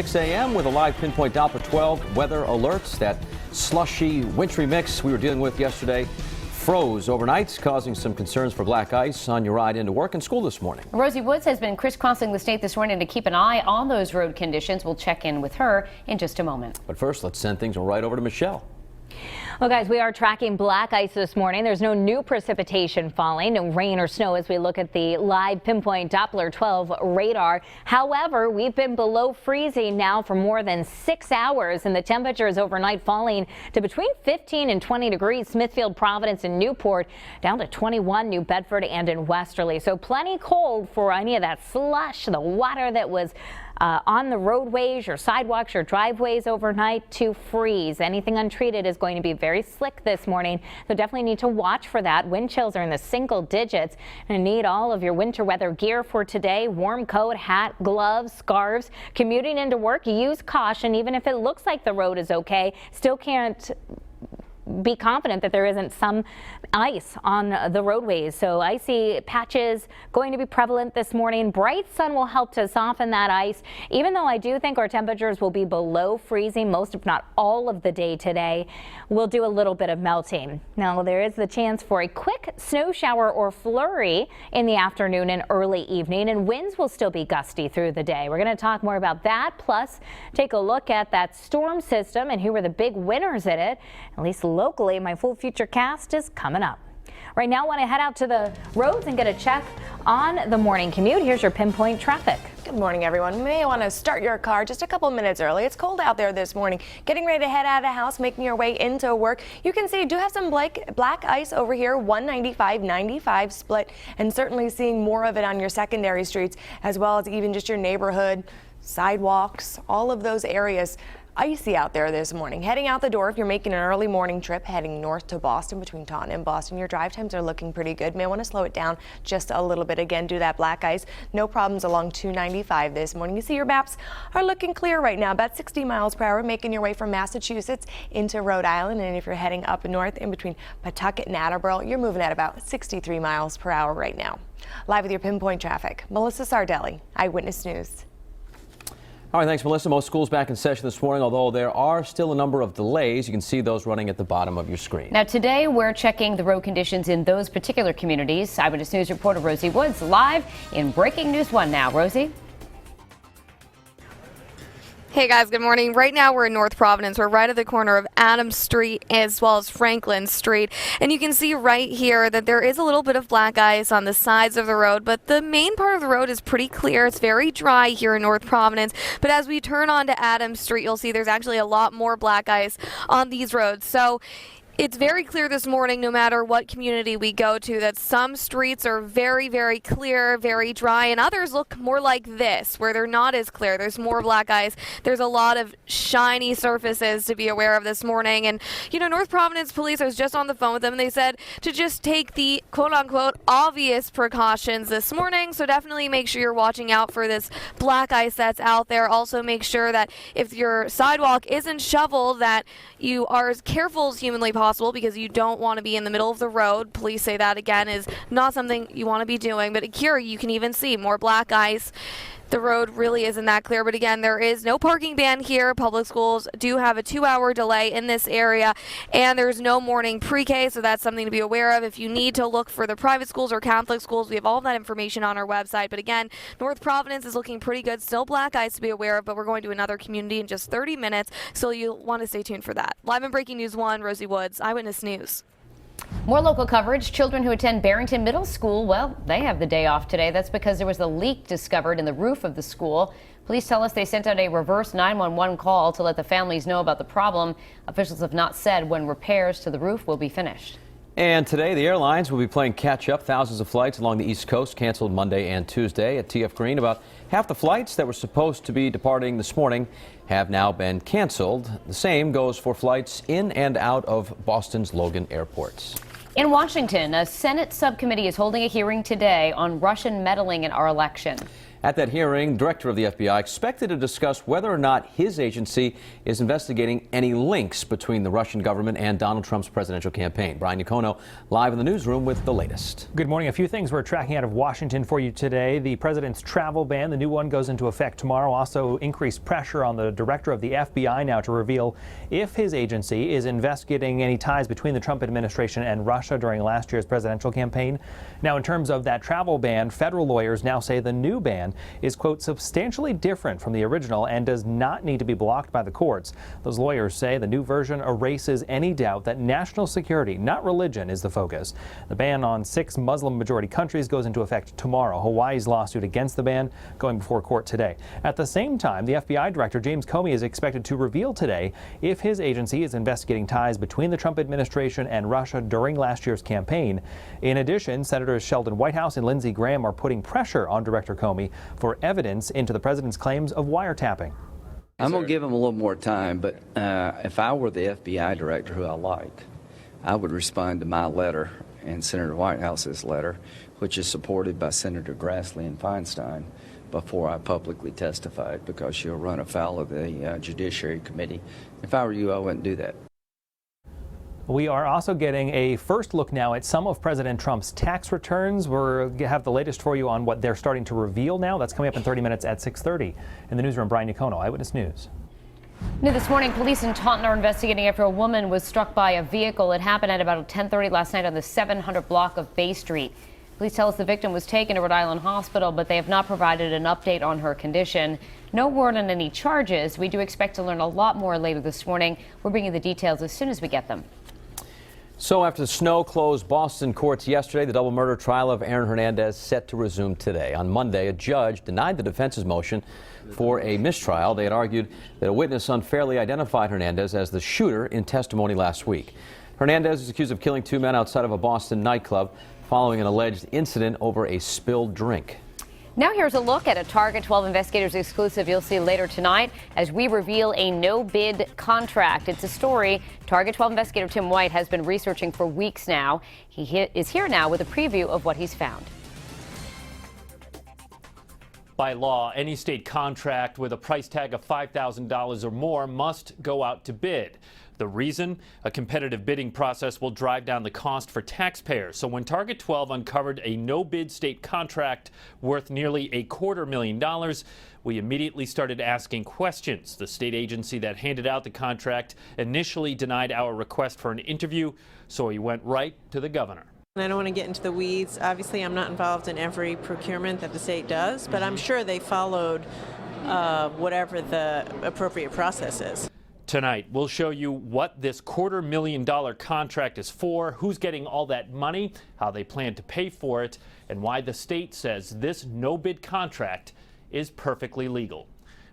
6 a.m. with a live pinpoint Doppler 12 weather alerts. That slushy, wintry mix we were dealing with yesterday froze overnight, causing some concerns for black ice on your ride into work and school this morning. Rosie Woods has been crisscrossing the state this morning to keep an eye on those road conditions. We'll check in with her in just a moment. But first, let's send things right over to Michelle. Well, guys, we are tracking black ice this morning. There's no new precipitation falling, no rain or snow as we look at the live pinpoint Doppler 12 radar. However, we've been below freezing now for more than 6 hours, and the temperatures overnight falling to between 15 and 20 degrees. Smithfield, Providence, and Newport down to 21, New Bedford, and in Westerly. So plenty cold for any of that slush, the water that was on the roadways, your sidewalks, your driveways overnight to freeze. Anything untreated is going to be very slick this morning, so definitely need to watch for that. Wind chills are in the single digits, and need all of your winter weather gear for today. Warm coat, hat, gloves, scarves. Commuting into work, use caution. Even if it looks like the road is okay, still can't be confident that there isn't some ice on the roadways. So icy patches going to be prevalent this morning. Bright sun will help to soften that ice, even though I do think our temperatures will be below freezing most, if not all, of the day today. We'll do a little bit of melting. Now, there is the chance for a quick snow shower or flurry in the afternoon and early evening, and winds will still be gusty through the day. We're going to talk more about that, plus take a look at that storm system and who were the big winners in it, at least locally. My full future cast is coming up. Right now, I want to head out to the roads and get a check on the morning commute. Here's your pinpoint traffic. Good morning, everyone. You may want to start your car just a couple minutes early. It's cold out there this morning. Getting ready to head out of the house, making your way into work. You can see you do have some black ice over here, 195-95 split, and certainly seeing more of it on your secondary streets, as well as even just your neighborhood, sidewalks, all of those areas. Icy out there this morning. Heading out the door, if you're making an early morning trip heading north to Boston, between Taunton and Boston, your drive times are looking pretty good. May want to slow it down just a little bit. Again, do that black ice. No problems along 295 this morning. You see your maps are looking clear right now, about 60 miles per hour, making your way from Massachusetts into Rhode Island. And if you're heading up north in between Pawtucket and Attleboro, you're moving at about 63 miles per hour right now. Live with your pinpoint traffic, Melissa Sardelli, Eyewitness News. All right, thanks, Melissa. Most schools back in session this morning, although there are still a number of delays. You can see those running at the bottom of your screen. Now, today we're checking the road conditions in those particular communities. Eyewitness News reporter Rosie Woods live in Breaking News 1 now. Rosie? Hey guys, good morning. Right now we're in North Providence. We're right at the corner of Adams Street as well as Franklin Street. And you can see right here that there is a little bit of black ice on the sides of the road, but the main part of the road is pretty clear. It's very dry here in North Providence. But as we turn onto Adams Street, you'll see there's actually a lot more black ice on these roads. So it's very clear this morning, no matter what community we go to, that some streets are very, very clear, very dry, and others look more like this, where they're not as clear. There's more black ice. There's a lot of shiny surfaces to be aware of this morning. And, you know, North Providence police, I was just on the phone with them, and they said to just take the quote-unquote obvious precautions this morning. So definitely make sure you're watching out for this black ice that's out there. Also make sure that if your sidewalk isn't shoveled, that you are as careful as humanly possible, because you don't want to be in the middle of the road. Police say that, again, is not something you want to be doing. But here you can even see more black ice. The road really isn't that clear, but again, there is no parking ban here. Public schools do have a 2-hour delay in this area, and there's no morning pre-K, so that's something to be aware of. If you need to look for the private schools or Catholic schools, we have all of that information on our website. But again, North Providence is looking pretty good. Still black ice to be aware of, but we're going to another community in just 30 minutes, so you'll want to stay tuned for that. Live in Breaking News 1, Rosie Woods, Eyewitness News. More local coverage. Children who attend Barrington Middle School, well, they have the day off today. That's because there was a leak discovered in the roof of the school. Police tell us they sent out a reverse 911 call to let the families know about the problem. Officials have not said when repairs to the roof will be finished. And today, the airlines will be playing catch-up. Thousands of flights along the East Coast canceled Monday and Tuesday at TF Green. About half the flights that were supposed to be departing this morning have now been canceled. The same goes for flights in and out of Boston's Logan airports. In Washington, a Senate subcommittee is holding a hearing today on Russian meddling in our election. At that hearing, director of the FBI expected to discuss whether or not his agency is investigating any links between the Russian government and Donald Trump's presidential campaign. Brian Yacono live in the newsroom with the latest. Good morning. A few things we're tracking out of Washington for you today. The president's travel ban, the new one, goes into effect tomorrow. Also increased pressure on the director of the FBI now to reveal if his agency is investigating any ties between the Trump administration and Russia during last year's presidential campaign. Now, in terms of that travel ban, federal lawyers now say the new ban is, quote, substantially different from the original and does not need to be blocked by the courts. Those lawyers say the new version erases any doubt that national security, not religion, is the focus. The ban on 6 Muslim-majority countries goes into effect tomorrow. Hawaii's lawsuit against the ban going before court today. At the same time, the FBI director, James Comey, is expected to reveal today if his agency is investigating ties between the Trump administration and Russia during last year's campaign. In addition, Senators Sheldon Whitehouse and Lindsey Graham are putting pressure on Director Comey for evidence into the president's claims of wiretapping. I'm going to give him a little more time, but if I were the FBI director, who I like, I would respond to my letter and Senator Whitehouse's letter, which is supported by Senator Grassley and Feinstein, before I publicly testified, because she'll run afoul of the Judiciary Committee. If I were you, I wouldn't do that. We are also getting a first look now at some of President Trump's tax returns. We'll have the latest for you on what they're starting to reveal now. That's coming up in 30 minutes at 6:30. In the newsroom, Brian Yacono, Eyewitness News. New this morning, police in Taunton are investigating after a woman was struck by a vehicle. It happened at about 10:30 last night on the 700 block of Bay Street. Police tell us the victim was taken to Rhode Island Hospital, but they have not provided an update on her condition. No word on any charges. We do expect to learn a lot more later this morning. We're bringing the details as soon as we get them. So after the snow closed Boston courts yesterday, the double murder trial of Aaron Hernandez set to resume today. On Monday, a judge denied the defense's motion for a mistrial. They had argued that a witness unfairly identified Hernandez as the shooter in testimony last week. Hernandez is accused of killing 2 men outside of a Boston nightclub following an alleged incident over a spilled drink. Now here's a look at a Target 12 Investigators exclusive you'll see later tonight as we reveal a no-bid contract. It's a story Target 12 investigator Tim White has been researching for weeks now. He is here now with a preview of what he's found. By law, any state contract with a price tag of $5,000 or more must go out to bid. The reason? A competitive bidding process will drive down the cost for taxpayers. So when Target 12 uncovered a no-bid state contract worth nearly $250,000, we immediately started asking questions. The state agency that handed out the contract initially denied our request for an interview, so we went right to the governor. I don't want to get into the weeds. Obviously, I'm not involved in every procurement that the state does, but I'm sure they followed whatever the appropriate process is. Tonight, we'll show you what this $250,000 contract is for, who's getting all that money, how they plan to pay for it, and why the state says this no-bid contract is perfectly legal.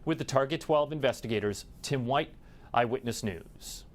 With the Target 12 investigators, Tim White, Eyewitness News.